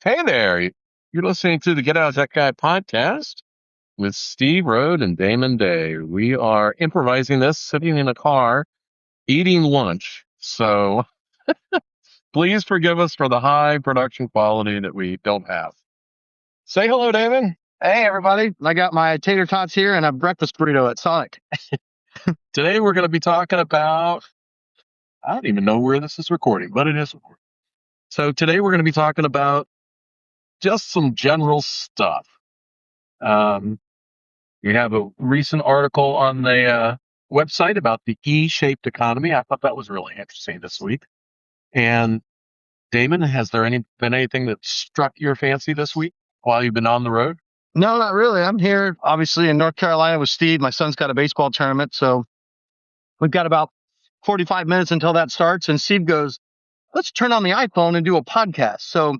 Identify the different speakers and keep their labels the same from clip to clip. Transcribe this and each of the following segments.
Speaker 1: Hey there. You're listening to the Get Out of That Guy podcast with Steve Rode and Damon Day. We are improvising this sitting in a car eating lunch. So please forgive us for the high production quality that we don't have. Say hello, Damon.
Speaker 2: Hey, everybody. I got my tater tots here and a breakfast burrito at Sonic.
Speaker 1: Today we're going to be talking about, I don't even know where this is recording, but it is recording. So today we're going to be talking about just some general stuff. We have a recent article on the website about the E-shaped economy. I thought that was really interesting this week. And Damon, has there been anything that struck your fancy this week while you've been on the road?
Speaker 2: No, not really. I'm here, obviously, in North Carolina with Steve. My son's got a baseball tournament, so we've got about 45 minutes until that starts. And Steve goes, let's turn on the iPhone and do a podcast. So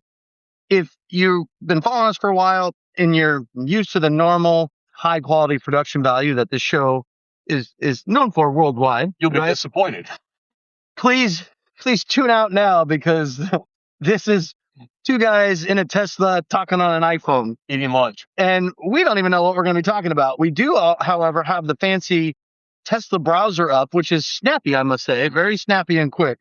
Speaker 2: if you've been following us for a while and you're used to the normal high quality production value that this show is known for worldwide,
Speaker 1: You'll be disappointed.
Speaker 2: Please tune out now, because this is two guys in a Tesla talking on an iPhone
Speaker 1: Eating lunch.
Speaker 2: and we don't even know what we're going to be talking about. We do, however, have the fancy Tesla browser up, which is snappy, I must say, very snappy and quick.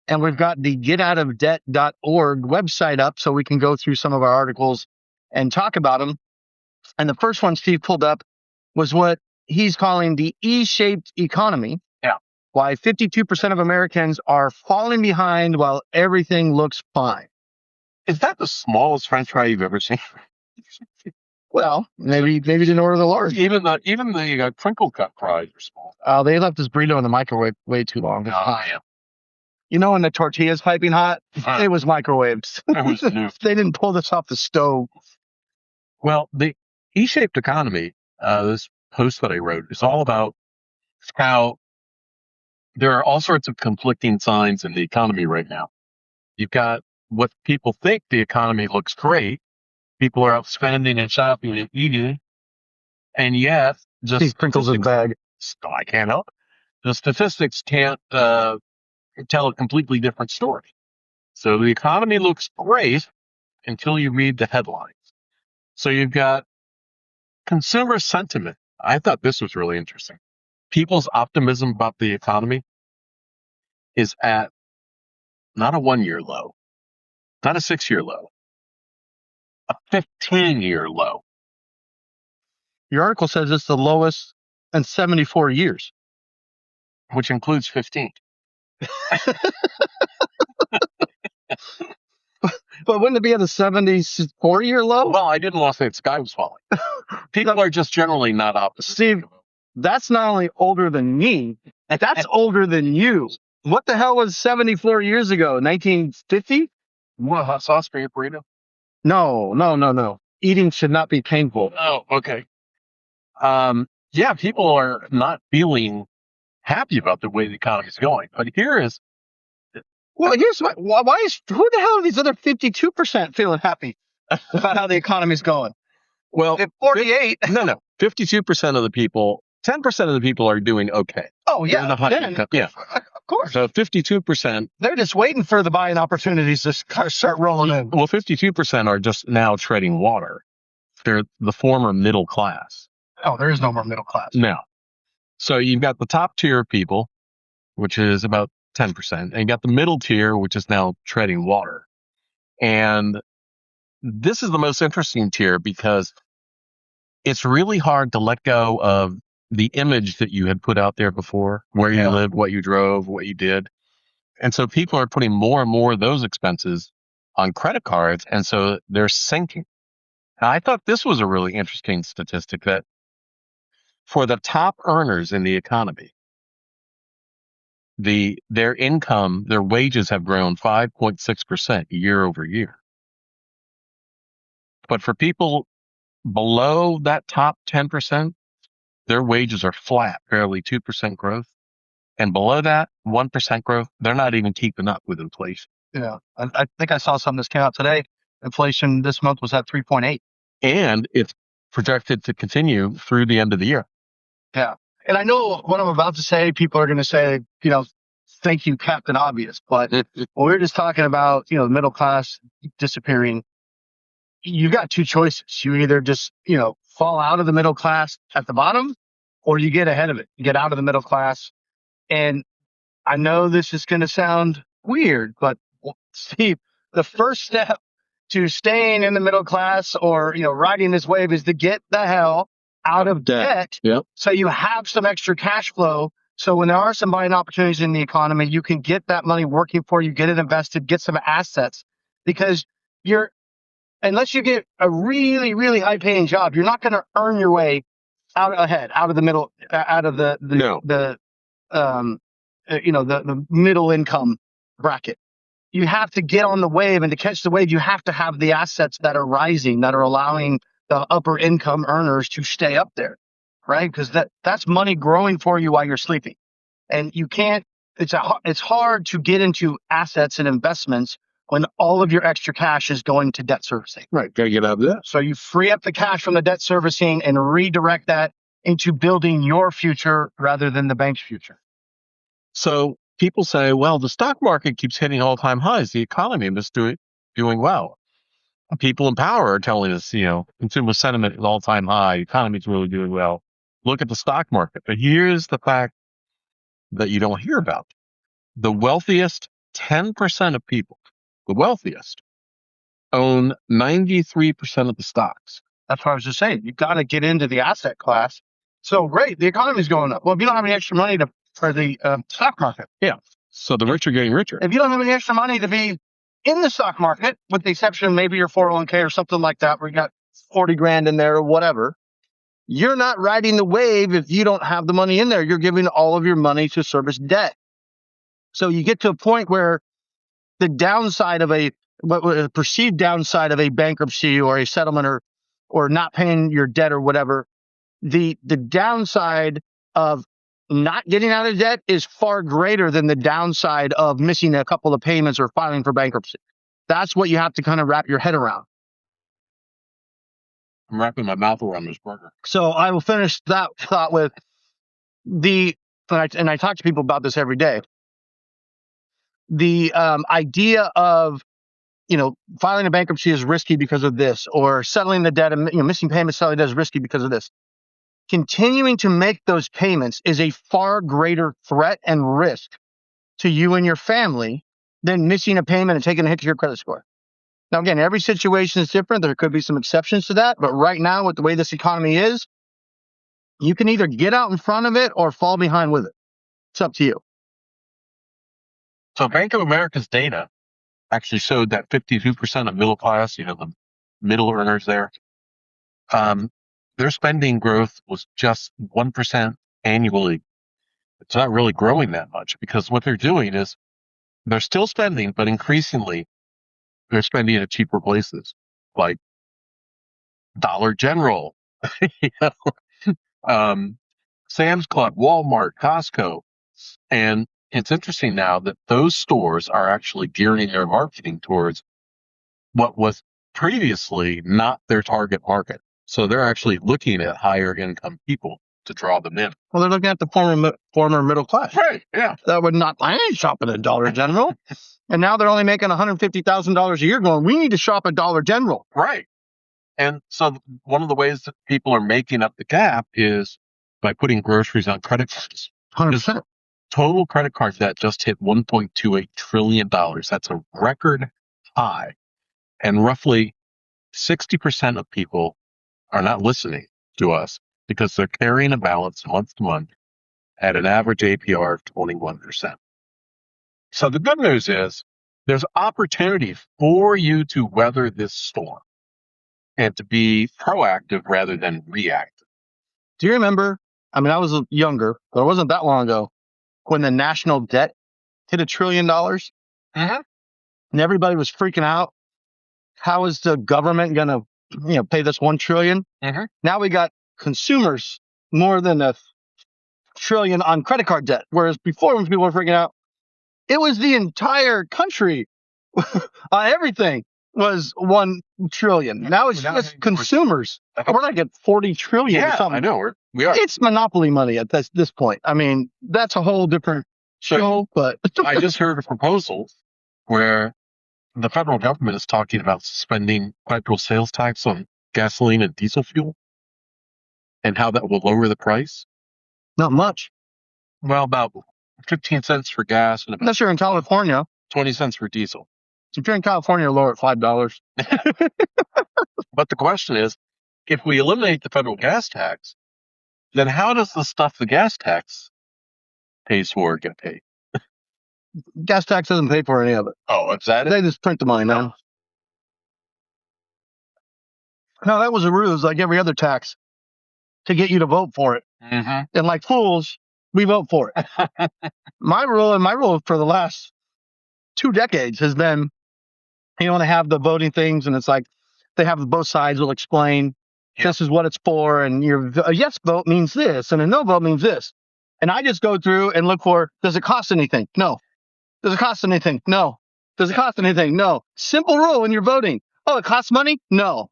Speaker 2: And we've got the getoutofdebt.org website up so we can go through some of our articles and talk about them. And the first one Steve pulled up was what he's calling the E-shaped economy.
Speaker 1: Yeah.
Speaker 2: Why 52% of Americans are falling behind while everything looks fine.
Speaker 1: Is that the smallest French fry you've ever seen?
Speaker 2: Well, maybe didn't order the large.
Speaker 1: Even the crinkle cut fries are small.
Speaker 2: They left this burrito in the microwave way too long. It's hot.
Speaker 1: Yeah.
Speaker 2: You know, when the tortilla's piping hot, it was microwaved.
Speaker 1: It was new.
Speaker 2: They didn't pull this off the stove.
Speaker 1: Well, the E-shaped economy, this post that I wrote, is all about how there are all sorts of conflicting signs in the economy right now. You've got what people think the economy looks great. People are out spending and shopping and eating. And yet, just
Speaker 2: He sprinkles his bag.
Speaker 1: I can't help it. The statistics can't tell a completely different story. So the economy looks great until you read the headlines. So you've got consumer sentiment. I thought this was really interesting. People's optimism about the economy is at not a 1-year low, not a 6-year low, a 15-year low.
Speaker 2: Your article says it's the lowest in 74 years.
Speaker 1: Which includes 15.
Speaker 2: But wouldn't it be at a 74-year low?
Speaker 1: Well, I didn't want to say the sky was falling. People are just generally not optimistic.
Speaker 2: Steve, that's not only older than me, that's older than you. What the hell was 74 years ago? 1950?
Speaker 1: What, hot sauce for your burrito?
Speaker 2: No. Eating should not be painful.
Speaker 1: Oh, okay. Yeah, people are not feeling happy about the way the economy is going. But here's
Speaker 2: why who the hell are these other 52% feeling happy about how the economy's going?
Speaker 1: Well,
Speaker 2: At 48.
Speaker 1: no. 52% of the people, 10% of the people are doing okay.
Speaker 2: Oh, yeah.
Speaker 1: They're in the high
Speaker 2: then,
Speaker 1: income. Yeah.
Speaker 2: Of course.
Speaker 1: So 52%,
Speaker 2: They're just waiting for the buying opportunities to start rolling in.
Speaker 1: well, 52% are just now treading water. They're the former middle class.
Speaker 2: Oh, there is no more middle class.
Speaker 1: No. So you've got the top tier of people, which is about 10%, and you got the middle tier, which is now treading water. And this is the most interesting tier because it's really hard to let go of the image that you had put out there before, where you lived, what you drove, what you did. And so people are putting more and more of those expenses on credit cards, and so they're sinking. And I thought this was a really interesting statistic that for the top earners in the economy, their income, their wages have grown 5.6% year over year. But for people below that top 10%, their wages are flat, barely 2% growth. And below that, 1% growth, they're not even keeping up with inflation.
Speaker 2: Yeah. I think I saw something that came out today. Inflation this month was at 3.8.
Speaker 1: And it's projected to continue through the end of the year.
Speaker 2: Yeah. And I know what I'm about to say, people are going to say, thank you, Captain Obvious. But when we're just talking about, the middle class disappearing, you got two choices. You either just, fall out of the middle class at the bottom, or you get ahead of it, you get out of the middle class. And I know this is going to sound weird, but Steve, the first step to staying in the middle class or, riding this wave is to get the hell out of debt.
Speaker 1: Yep.
Speaker 2: So you have some extra cash flow. So when there are some buying opportunities in the economy, you can get that money working for you, get it invested, get some assets, because unless you get a really, really high paying job, you're not going to earn your way out of the middle, out of
Speaker 1: No.
Speaker 2: the middle income bracket. You have to get on the wave, and to catch the wave, you have to have the assets that are rising, that are allowing the upper income earners to stay up there, right? Because that's money growing for you while you're sleeping. And you can't, it's hard to get into assets and investments when all of your extra cash is going to debt servicing.
Speaker 1: Right. Got to get out of that.
Speaker 2: So you free up the cash from the debt servicing and redirect that into building your future rather than the bank's future.
Speaker 1: So people say, well, the stock market keeps hitting all-time highs. The economy is doing well. People in power are telling us, consumer sentiment is all-time high. The economy is really doing well. Look at the stock market. But here's the fact that you don't hear about. The wealthiest 10% of people, the wealthiest, own 93% of the stocks.
Speaker 2: That's what I was just saying. You got to get into the asset class. So great, the economy's going up. Well, if you don't have any extra money for the stock market,
Speaker 1: yeah. So the rich are getting richer.
Speaker 2: If you don't have any extra money to be in the stock market, with the exception of maybe your 401k or something like that, where you got 40 grand in there or whatever, you're not riding the wave if you don't have the money in there. You're giving all of your money to service debt. So you get to a point where the downside of a perceived downside of a bankruptcy or a settlement or not paying your debt or whatever, the downside of not getting out of debt is far greater than the downside of missing a couple of payments or filing for bankruptcy. That's what you have to kind of wrap your head around.
Speaker 1: I'm wrapping my mouth around this burger.
Speaker 2: So I will finish that thought with and I talk to people about this every day. The idea of, filing a bankruptcy is risky because of this, or settling the debt and missing payments, settling debt is risky because of this. Continuing to make those payments is a far greater threat and risk to you and your family than missing a payment and taking a hit to your credit score. Now, again, every situation is different. There could be some exceptions to that. But right now, with the way this economy is, you can either get out in front of it or fall behind with it. It's up to you.
Speaker 1: So Bank of America's data actually showed that 52% of middle class, the middle earners there, their spending growth was just 1% annually. It's not really growing that much because what they're doing is they're still spending, but increasingly they're spending at cheaper places like Dollar General, Sam's Club, Walmart, Costco. And it's interesting now that those stores are actually gearing their marketing towards what was previously not their target market. So they're actually looking at higher income people to draw them in.
Speaker 2: Well, they're looking at the former middle class.
Speaker 1: Right, yeah.
Speaker 2: That would not, I ain't shopping at Dollar General. And now they're only making $150,000 a year going, we need to shop at Dollar General.
Speaker 1: Right. And so one of the ways that people are making up the gap is by putting groceries on credit cards.
Speaker 2: 100%.
Speaker 1: Total credit card debt just hit $1.28 trillion. That's a record high. And roughly 60% of people are not listening to us because they're carrying a balance month to month at an average APR of 21%. So the good news is there's opportunity for you to weather this storm and to be proactive rather than reactive.
Speaker 2: Do you remember? I mean, I was younger, but it wasn't that long ago when the national debt hit $1 trillion.
Speaker 1: Mm-hmm.
Speaker 2: And everybody was freaking out. How is the government going to, pay this $1 trillion?
Speaker 1: Mm-hmm.
Speaker 2: Now we got consumers more than $1 trillion on credit card debt. Whereas before, when people were freaking out, it was the entire country. Everything was $1 trillion. Now it's just consumers. We're like at 40 trillion or something.
Speaker 1: I know. We are.
Speaker 2: It's monopoly money at this point. I mean, that's a whole different show, but
Speaker 1: I just heard a proposal where the federal government is talking about suspending federal sales tax on gasoline and diesel fuel and how that will lower the price.
Speaker 2: Not much.
Speaker 1: Well, about 15 cents for gas and about
Speaker 2: Unless you're in California.
Speaker 1: 20 cents for diesel.
Speaker 2: If you're in California, lower at $5.
Speaker 1: But the question is, if we eliminate the federal gas tax, then how does the stuff the gas tax pays for get paid?
Speaker 2: Gas tax doesn't pay for any of it.
Speaker 1: Oh, is that it?
Speaker 2: They just print the money, man. No, that was a ruse, like every other tax, to get you to vote for it.
Speaker 1: Mm-hmm.
Speaker 2: And like fools, we vote for it. My rule for the last 2 decades has been, you want to have the voting things, and it's like they have both sides will explain this is what it's for, and a yes vote means this, and a no vote means this. And I just go through and look for, does it cost anything? No. Does it cost anything? No. Does it cost anything? No. Simple rule when you're voting. Oh, it costs money? No.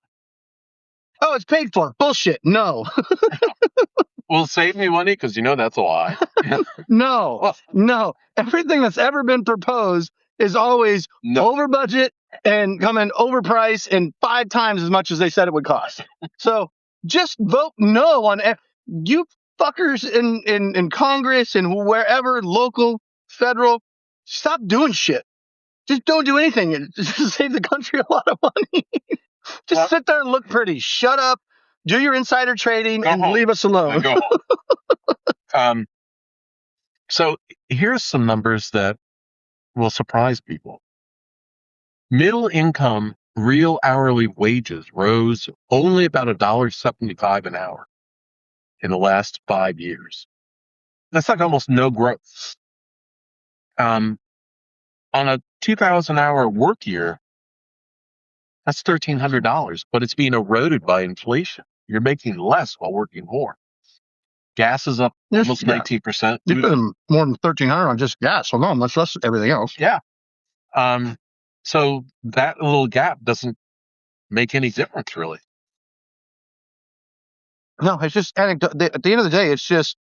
Speaker 2: Oh, it's paid for. Bullshit. No.
Speaker 1: Will it save me money? Because that's a lie.
Speaker 2: No. No. Everything that's ever been proposed is always over budget and coming overpriced and 5 times as much as they said it would cost. So just vote no on you fuckers in Congress and wherever, local, federal. Stop doing shit. Just don't do anything. Just save the country a lot of money. Just sit there and look pretty. Shut up. Do your insider trading and leave us alone.
Speaker 1: Go home. So here's some numbers that will surprise people. Middle income real hourly wages rose only about $1.75 an hour in the last 5 years. That's like almost no growth. On a 2,000-hour work year, that's $1,300, but it's being eroded by inflation. You're making less while working more. Gas is up almost 19%.
Speaker 2: You put more than $1,300 on just gas alone, much less everything else.
Speaker 1: Yeah. So that little gap doesn't make any difference, really.
Speaker 2: No, it's just anecdote. At the end of the day, it's just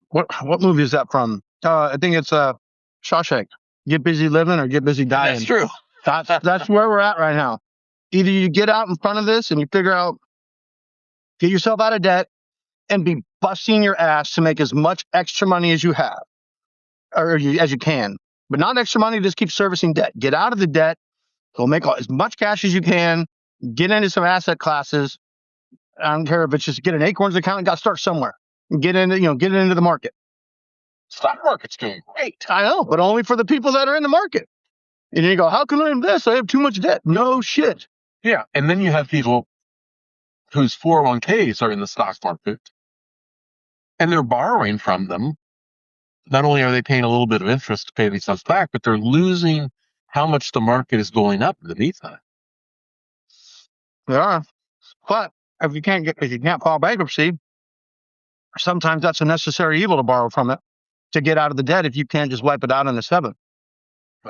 Speaker 2: what movie is that from? I think it's Shawshank. Get busy living or get busy dying.
Speaker 1: That's true.
Speaker 2: That's where we're at right now. Either you get out in front of this and you figure out, get yourself out of debt and be busting your ass to make as much extra money as you have, or as you can, but not extra money. Just keep servicing debt. Get out of the debt. Go make as much cash as you can. Get into some asset classes. I don't care if it's just get an Acorns account and got to start somewhere. Get into the market.
Speaker 1: Stock market's doing great.
Speaker 2: I know, but only for the people that are in the market. And you go, how can I invest? I have too much debt. No shit.
Speaker 1: Yeah, and then you have people whose 401ks are in the stock market, and they're borrowing from them. Not only are they paying a little bit of interest to pay themselves back, but they're losing how much the market is going up in the meantime.
Speaker 2: They are. But if you can't file bankruptcy, sometimes that's a necessary evil to borrow from it to get out of the debt if you can't just wipe it out in the 7th.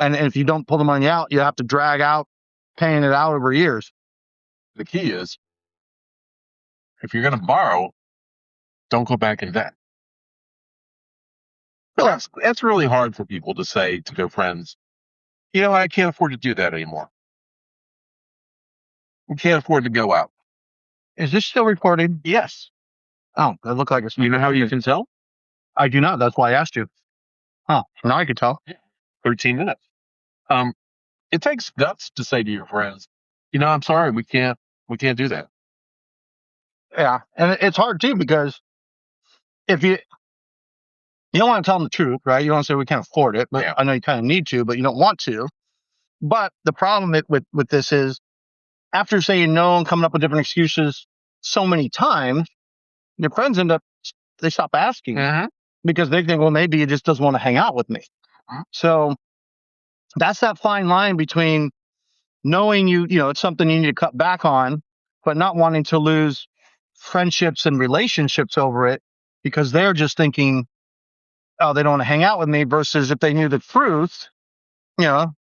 Speaker 2: And if you don't pull the money out, you have to drag out paying it out over years.
Speaker 1: The key is, if you're going to borrow, don't go back in debt. That's really hard for people to say to their friends. I can't afford to do that anymore. We can't afford to go out.
Speaker 2: Is this still recording?
Speaker 1: Yes.
Speaker 2: Oh, that looked like it's.
Speaker 1: You know how you can tell?
Speaker 2: I do not. That's why I asked you. Oh, now I can tell.
Speaker 1: 13 minutes. It takes guts to say to your friends, I'm sorry, we can't do that.
Speaker 2: Yeah, and it's hard too, because if you don't want to tell them the truth, right? You don't want to say we can't afford it, but I know you kind of need to, but you don't want to. But the problem with this is, after saying no and coming up with different excuses so many times, your friends they stop asking because they think, well, maybe he just doesn't want to hang out with me. So that's that fine line between knowing it's something you need to cut back on, but not wanting to lose friendships and relationships over it because they're just thinking, oh, they don't want to hang out with me, versus if they knew the truth, well,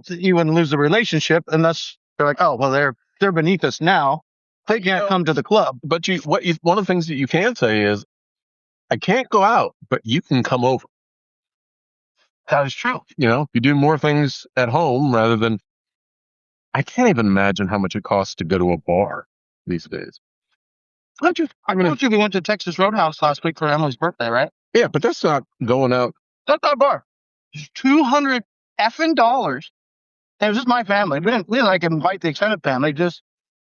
Speaker 2: you wouldn't lose the relationship unless they're like, oh, well, they're beneath us now. They can't come to the club.
Speaker 1: But one of the things that you can say is, I can't go out, but you can come over.
Speaker 2: That is true.
Speaker 1: You do more things at home rather than. I can't even imagine how much it costs to go to a bar these days.
Speaker 2: I told you we went to Texas Roadhouse last week for Emily's birthday, right?
Speaker 1: Yeah, but that's not going out.
Speaker 2: That's not a bar. It's $200 effing dollars. And it was just my family. We didn't like invite the extended family, just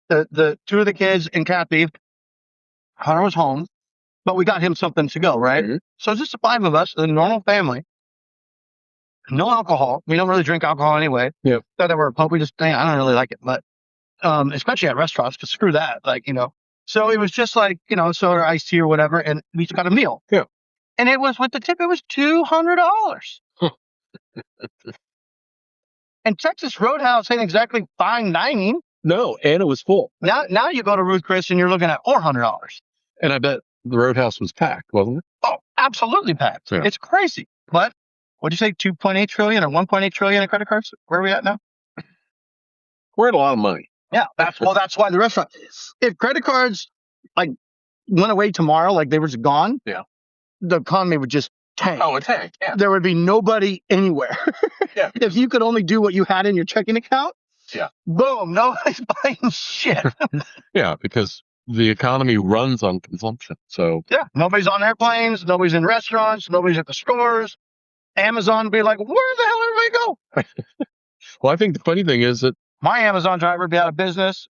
Speaker 2: the two of the kids and Kathy. Hunter was home, but we got him something to go, right?
Speaker 1: Mhm.
Speaker 2: So it's just the five of us, the normal family. No alcohol. We don't really drink alcohol anyway.
Speaker 1: Yeah.
Speaker 2: Thought that we're a Pope. I don't really like it, but especially at restaurants, because screw that. So it was just like, soda, iced tea or whatever, and we just got a meal.
Speaker 1: Yeah.
Speaker 2: And it was with the tip, it was $200. And Texas Roadhouse ain't exactly fine dining.
Speaker 1: No, and it was full.
Speaker 2: Now you go to Ruth Chris and you're looking at $400.
Speaker 1: And I bet the Roadhouse was packed, wasn't it?
Speaker 2: Oh, absolutely packed.
Speaker 1: Yeah.
Speaker 2: It's crazy. But what'd you say, 2.8 trillion or 1.8 trillion in credit cards? Where are we at now?
Speaker 1: We're at a lot of money.
Speaker 2: Yeah, that's why the restaurant. If credit cards went away tomorrow, like they were just gone,
Speaker 1: yeah,
Speaker 2: the economy would just tank.
Speaker 1: Oh, it tanked. Yeah.
Speaker 2: There would be nobody anywhere.
Speaker 1: Yeah.
Speaker 2: If you could only do what you had in your checking account,
Speaker 1: yeah,
Speaker 2: boom, nobody's buying shit.
Speaker 1: Yeah, because the economy runs on consumption. So
Speaker 2: yeah, nobody's on airplanes, nobody's in restaurants, nobody's at the stores. Amazon would be like, where the hell did everybody go?
Speaker 1: Well, I think the funny thing is that
Speaker 2: my Amazon driver would be out of business.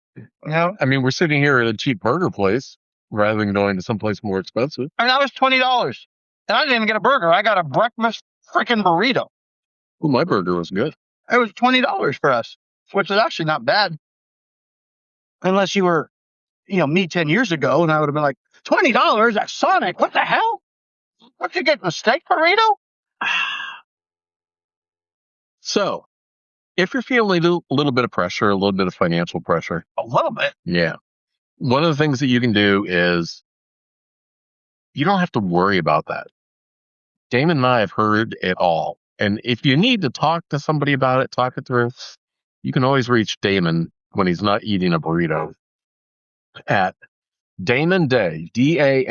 Speaker 1: I mean, we're sitting here at a cheap burger place rather than going to someplace more expensive.
Speaker 2: And that was $20. And I didn't even get a burger. I got a breakfast freaking burrito.
Speaker 1: Well, my burger was good.
Speaker 2: It was $20 for us, which is actually not bad. Unless you were, me 10 years ago, and I would have been like, $20 at Sonic? What the hell? What you get, a steak burrito?
Speaker 1: So, if you're feeling a little bit of pressure, a little bit of financial pressure.
Speaker 2: A little bit.
Speaker 1: Yeah. One of the things that you can do is you don't have to worry about that. Damon and I have heard it all. And if you need to talk to somebody about it, talk it through, you can always reach Damon when he's not eating a burrito at Damonday, DAMONDAY.com.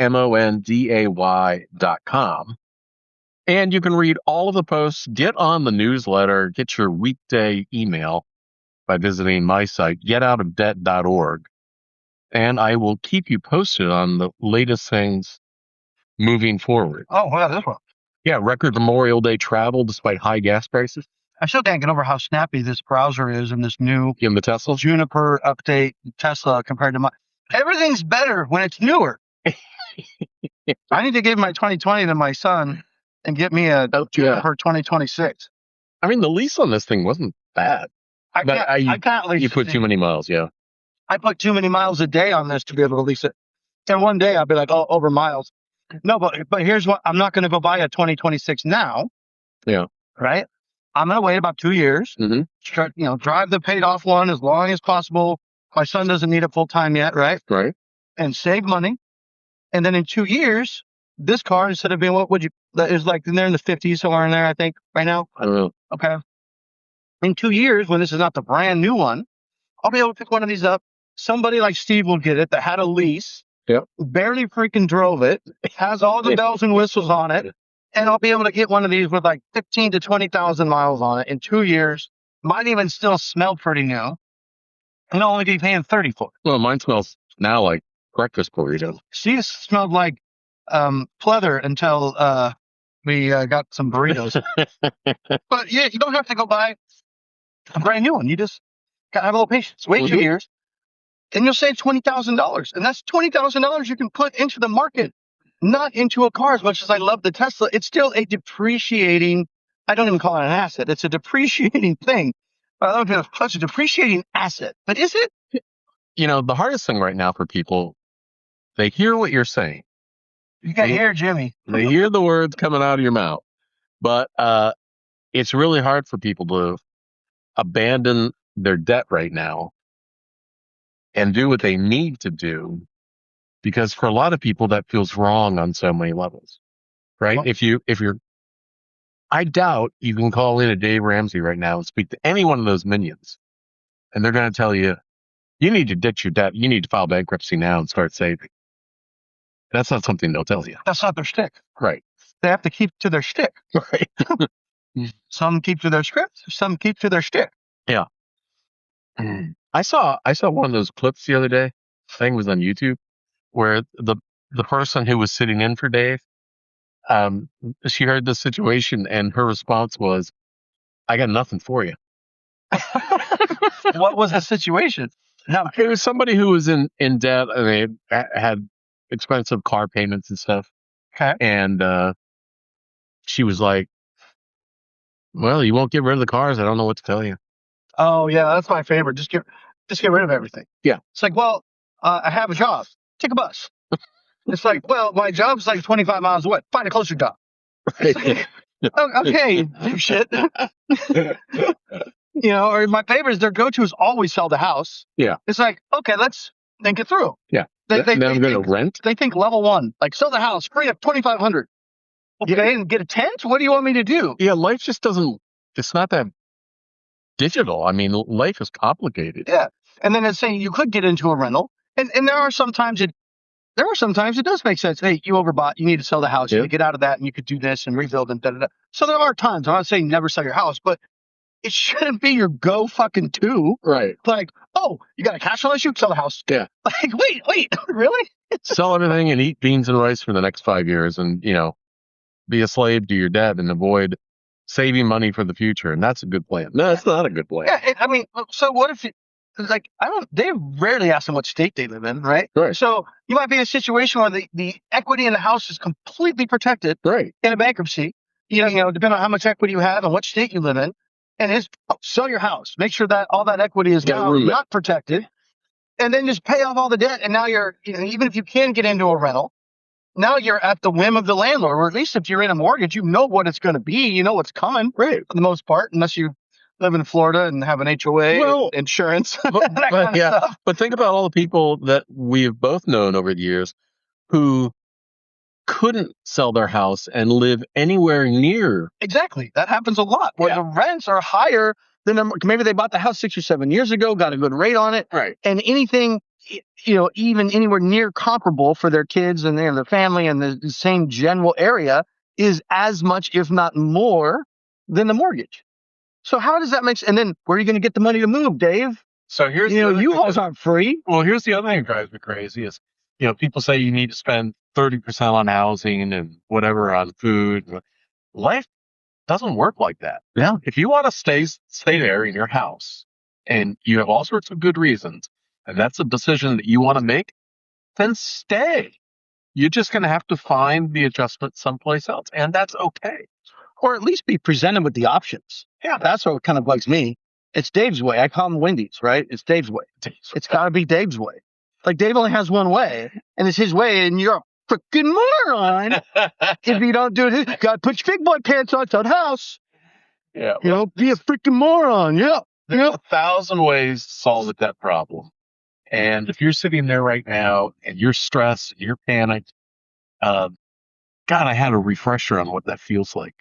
Speaker 1: And you can read all of the posts, get on the newsletter, get your weekday email by visiting my site, getoutofdebt.org. And I will keep you posted on the latest things moving forward.
Speaker 2: Oh, wow, this one.
Speaker 1: Yeah, record Memorial Day travel despite high gas prices.
Speaker 2: I still can't get over how snappy this browser is in this new
Speaker 1: In the Tesla?
Speaker 2: Juniper update Tesla compared to my. Everything's better when it's newer. I need to give my 2020 to my son and get me a Juniper 2026.
Speaker 1: I mean, the lease on this thing wasn't bad.
Speaker 2: I can't lease.
Speaker 1: You put too many miles, yeah.
Speaker 2: I put too many miles a day on this to be able to lease it. And one day I'll be like, oh, over miles. No, but here's what, I'm not going to go buy a 2026 now.
Speaker 1: Yeah.
Speaker 2: Right? I'm going to wait about 2 years.
Speaker 1: Mm-hmm.
Speaker 2: Start, drive the paid off one as long as possible. My son doesn't need it full time yet, right?
Speaker 1: Right.
Speaker 2: And save money. And then in 2 years, this car, instead of being, what would you, is like, they're in the 50s somewhere in there, I think, right now.
Speaker 1: I don't know.
Speaker 2: Okay. In 2 years, when this is not the brand new one, I'll be able to pick one of these up. Somebody like Steve will get it that had a lease.
Speaker 1: Yep.
Speaker 2: Barely freaking drove it. Has all the bells and whistles on it. And I'll be able to get one of these with like 15 to 20,000 miles on it in 2 years. Might even still smell pretty new. And I'll only be paying 30 for it.
Speaker 1: Well, mine smells now like breakfast burrito.
Speaker 2: Steve's smelled like pleather until we got some burritos. But yeah, you don't have to go buy a brand new one. You just gotta have a little patience. Wait 2 years. And you'll save $20,000. And that's $20,000 you can put into the market, not into a car. As much as I love the Tesla, it's still a depreciating, I don't even call it an asset. It's a depreciating thing. I don't know, such a depreciating asset. But is it?
Speaker 1: The hardest thing right now for people, they hear what you're saying.
Speaker 2: You can hear Jimmy.
Speaker 1: They hear the words coming out of your mouth. But it's really hard for people to abandon their debt right now and do what they need to do, because for a lot of people that feels wrong on so many levels, right? Well, if you're, I doubt you can call in a Dave Ramsey right now and speak to any one of those minions, and they're going to tell you, you need to ditch your debt. You need to file bankruptcy now and start saving. That's not something they'll tell you.
Speaker 2: That's not their shtick.
Speaker 1: Right.
Speaker 2: They have to keep to their shtick.
Speaker 1: Right.
Speaker 2: Some keep to their script, some keep to their shtick.
Speaker 1: Yeah. I saw one of those clips the other day. I think it was on YouTube where the person who was sitting in for Dave, um, she heard the situation and her response was, "I got nothing for you."
Speaker 2: What was the situation? No.
Speaker 1: It was somebody who was in debt. I mean, had expensive car payments and stuff.
Speaker 2: Okay.
Speaker 1: And she was like, "Well, you won't get rid of the cars. I don't know what to tell you."
Speaker 2: Oh yeah, that's my favorite. Just get rid of everything.
Speaker 1: Yeah.
Speaker 2: It's like, well, I have a job. Take a bus. It's like, well, my job's like 25 miles away. Find a closer job. Oh, okay, shit. Or my favorite is their go-to is always sell the house.
Speaker 1: Yeah.
Speaker 2: It's like, okay, let's think it through.
Speaker 1: Yeah.
Speaker 2: They
Speaker 1: Now I'm going to rent.
Speaker 2: They think level one, like sell the house, free up 2,500. Okay, and get a tent. What do you want me to do?
Speaker 1: Yeah, life just doesn't. It's not that digital. I mean, life is complicated.
Speaker 2: Yeah, and then it's saying you could get into a rental, and there are sometimes it does make sense. Hey, you overbought. You need to sell the house. You
Speaker 1: Yeah.
Speaker 2: need to get out of that, and you could do this and rebuild and da da da. So there are times. I'm not saying never sell your house, but it shouldn't be your go fucking to.
Speaker 1: Right.
Speaker 2: Like, oh, you got a cash flow issue? Sell the house.
Speaker 1: Yeah.
Speaker 2: Like, wait, really?
Speaker 1: Sell everything and eat beans and rice for the next 5 years, and be a slave to your debt and avoid saving money for the future. And that's a good plan. No, it's not a good plan.
Speaker 2: Yeah, I mean, so what if like, they rarely ask them what state they live in, right?
Speaker 1: Right.
Speaker 2: So you might be in a situation where the equity in the house is completely protected
Speaker 1: Right.
Speaker 2: in a bankruptcy, depending on how much equity you have and what state you live in. And sell your house. Make sure that all that equity is now not protected. And then just pay off all the debt. And now you're, even if you can get into a rental, now you're at the whim of the landlord. Or at least if you're in a mortgage, you know what it's going to be. You know what's coming,
Speaker 1: Right.
Speaker 2: for the most part, unless you live in Florida and have an HOA, insurance.
Speaker 1: But think about all the people that we have both known over the years who couldn't sell their house and live anywhere near.
Speaker 2: Exactly. That happens a lot where the rents are higher than maybe they bought the house 6 or 7 years ago, got a good rate on it.
Speaker 1: Right.
Speaker 2: And anything, even anywhere near comparable for their kids and their family and the same general area is as much, if not more, than the mortgage. So how does that make sense? And then where are you going to get the money to move, Dave?
Speaker 1: So here's
Speaker 2: U-Hauls aren't free.
Speaker 1: Well, here's the other thing that drives me crazy is, people say you need to spend 30% on housing and whatever on food. Life doesn't work like that.
Speaker 2: Yeah.
Speaker 1: If you want to stay there in your house and you have all sorts of good reasons, and that's a decision that you want to make, then stay. You're just going to have to find the adjustment someplace else, and that's okay.
Speaker 2: Or at least be presented with the options.
Speaker 1: Yeah.
Speaker 2: That's what kind of bugs me. It's Dave's way. I call him Wendy's, right? It's Dave's way. It's got to be Dave's way. Like, Dave only has one way, and it's his way, and you're a freaking moron if you don't do it. You got to put your big boy pants on, sell the house.
Speaker 1: Yeah.
Speaker 2: Be a freaking moron. Yeah.
Speaker 1: There's 1,000 ways to solve that problem. And if you're sitting there right now and you're stressed, you're panicked, God, I had a refresher on what that feels like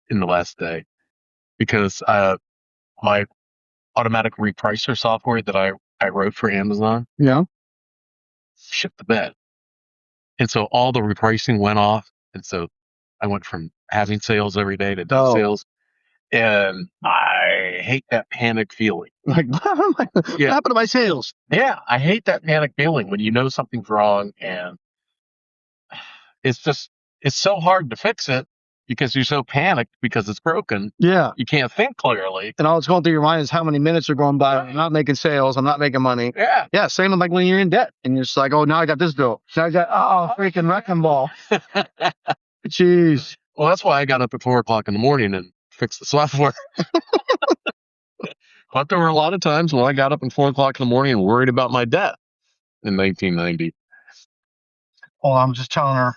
Speaker 1: in the last day, because my automatic repricer software that I wrote for Amazon, shipped the bed. And so all the repricing went off. And so I went from having sales every day to no sales. And I hate that panic feeling.
Speaker 2: Like, what happened to my sales?
Speaker 1: Yeah, I hate that panic feeling when you know something's wrong, and it's so hard to fix it because you're so panicked because it's broken.
Speaker 2: Yeah.
Speaker 1: You can't think clearly.
Speaker 2: And all that's going through your mind is how many minutes are going by. I'm not making sales. I'm not making money.
Speaker 1: Yeah.
Speaker 2: Yeah. Same with like when you're in debt and you're just like, oh, now I got this bill. So I got, freaking wrecking ball. Jeez.
Speaker 1: Well, that's why I got up at 4:00 in the morning and fixed the software. But there were a lot of times when I got up at 4:00 in the morning and worried about my debt in 1990.
Speaker 2: Oh, I'm just telling her.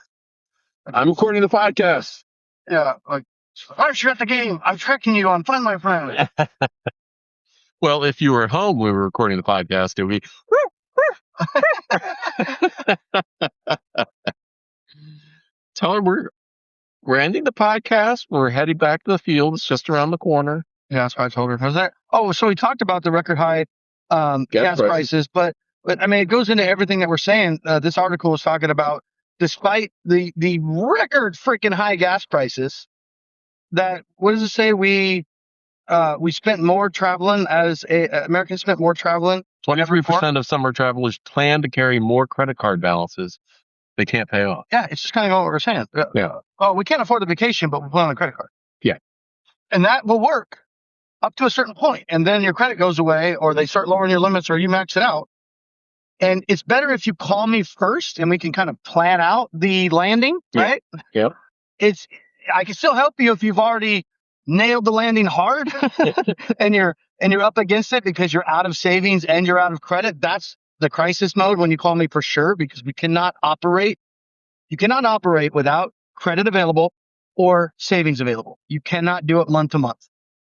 Speaker 1: I'm recording the podcast.
Speaker 2: Yeah, like, I should at the game. I'm tracking you on Find My Friend.
Speaker 1: Well, if you were at home, we were recording the podcast. It would be. Tell her we're ending the podcast. We're heading back to the field. It's just around the corner.
Speaker 2: Yeah, that's what I told her. How's that? Oh, so we talked about the record high gas prices, but I mean, it goes into everything that we're saying. This article is talking about, despite the record freaking high gas prices, that, what does it say? We spent more traveling Americans spent more traveling.
Speaker 1: 23% of summer travelers plan to carry more credit card balances they can't pay off.
Speaker 2: Yeah, it's just kind of what we're saying.
Speaker 1: Yeah.
Speaker 2: Oh, we can't afford the vacation, but we put on a credit card.
Speaker 1: Yeah.
Speaker 2: And that will work up to a certain point, and then your credit goes away, or they start lowering your limits, or you max it out. And it's better if you call me first, and we can kind of plan out the landing, right?
Speaker 1: Yep.
Speaker 2: I can still help you if you've already nailed the landing hard, and you're up against it because you're out of savings and you're out of credit. That's the crisis mode when you call me for sure, because we cannot operate. You cannot operate without credit available or savings available. You cannot do it month to month.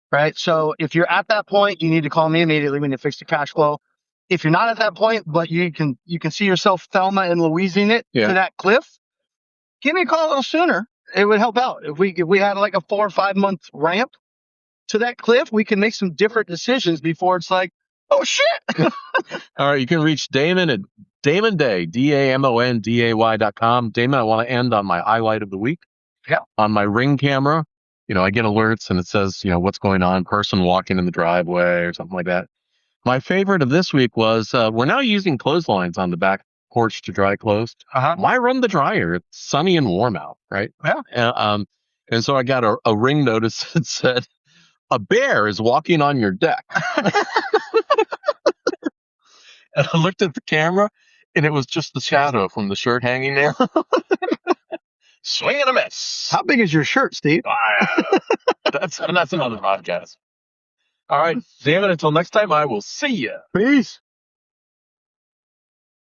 Speaker 2: Right. So if you're at that point, you need to call me immediately when you fix the cash flow. If you're not at that point, but you can see yourself Thelma and Louising it to that cliff, give me a call a little sooner. It would help out. If we had like a 4 or 5 month ramp to that cliff, we can make some different decisions before it's like, oh shit.
Speaker 1: All right. You can reach Damon at Damonday, DAMONDAY.com. Damon, I want to end on my highlight of the week.
Speaker 2: Yeah.
Speaker 1: On my Ring camera, I get alerts and it says, what's going on, person walking in the driveway or something like that. My favorite of this week was we're now using clotheslines on the back porch to dry clothes. Why run the dryer? It's sunny and warm out, right?
Speaker 2: Yeah.
Speaker 1: And so I got a Ring notice that said, a bear is walking on your deck. And I looked at the camera, and it was just the shadow from the shirt hanging there. Swing and a miss.
Speaker 2: How big is your shirt, Steve?
Speaker 1: That's another podcast. All right, Damon, until next time, I will see you.
Speaker 2: Peace.